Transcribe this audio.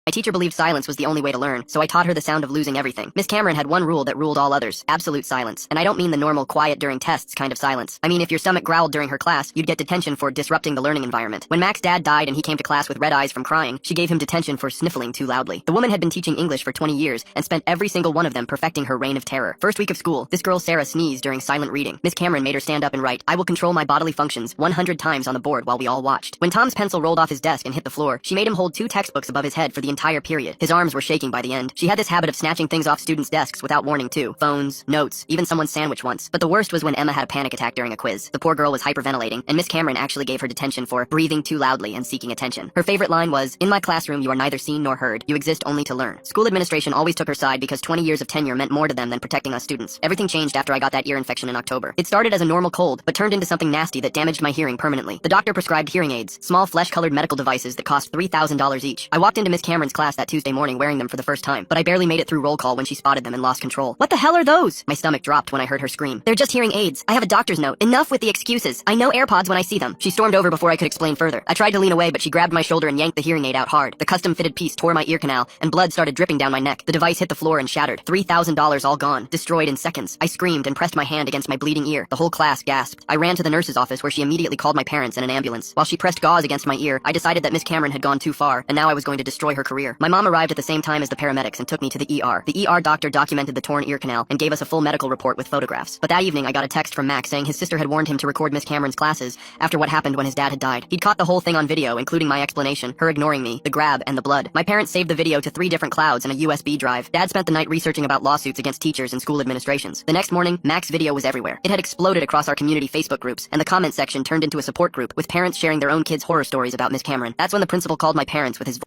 My teacher believed silence was the only way to learn, so I taught her the sound of losing everything. Miss Cameron had one rule that ruled all others: absolute silence. And I don't mean the normal quiet during tests kind of silence. I mean if your stomach growled during her class, you'd get detention for disrupting the learning environment. When Mac's dad died and he came to class with red eyes from crying, she gave him detention for sniffling too loudly. The woman had been teaching English for 20 years and spent every single one of them perfecting her reign of terror. First week of school, this girl Sarah sneezed during silent reading. Miss Cameron made her stand up and write, "I will control my bodily functions," 100 times on the board while we all watched. When Tom's pencil rolled off his desk and hit the floor, she made him hold 2 textbooks above his head for the entire period. His arms were shaking by the end. She had this habit of snatching things off students' desks without warning too. Phones, notes, even someone's sandwich once. But the worst was when Emma had a panic attack during a quiz. The poor girl was hyperventilating, and Miss Cameron actually gave her detention for breathing too loudly and seeking attention. Her favorite line was, "In my classroom, you are neither seen nor heard. You exist only to learn." School administration always took her side because 20 years of tenure meant more to them than protecting us students. Everything changed after I got that ear infection in October. It started as a normal cold, but turned into something nasty that damaged my hearing permanently. The doctor prescribed hearing aids, small flesh-colored medical devices that cost $3,000 each. I walked into Miss Cameron's class that Tuesday morning wearing them for the first time, but I barely made it through roll call when she spotted them and lost control. "What the hell are those?" My stomach dropped when I heard her scream. "They're just hearing aids. I have a doctor's note. Enough with the excuses. I know AirPods when I see them." She stormed over before I could explain further. I tried to lean away, but she grabbed my shoulder and yanked the hearing aid out hard. The custom-fitted piece tore my ear canal, and blood started dripping down my neck. The device hit the floor and shattered. $3,000 all gone, destroyed in seconds. I screamed and pressed my hand against my bleeding ear. The whole class gasped. I ran to the nurse's office where she immediately called my parents and an ambulance. While she pressed gauze against my ear, I decided that Miss Cameron had gone too far, and now I was going to destroy her career. My mom arrived at the same time as the paramedics and took me to the ER. The ER doctor documented the torn ear canal and gave us a full medical report with photographs. But that evening I got a text from Mac saying his sister had warned him to record Miss Cameron's classes after what happened when his dad had died. He'd caught the whole thing on video, including my explanation, her ignoring me, the grab, and the blood. My parents saved the video to 3 different clouds and a USB drive. Dad spent the night researching about lawsuits against teachers and school administrations. The next morning, Mac's video was everywhere. It had exploded across our community Facebook groups, and the comment section turned into a support group with parents sharing their own kids' horror stories about Miss Cameron. That's when the principal called my parents with his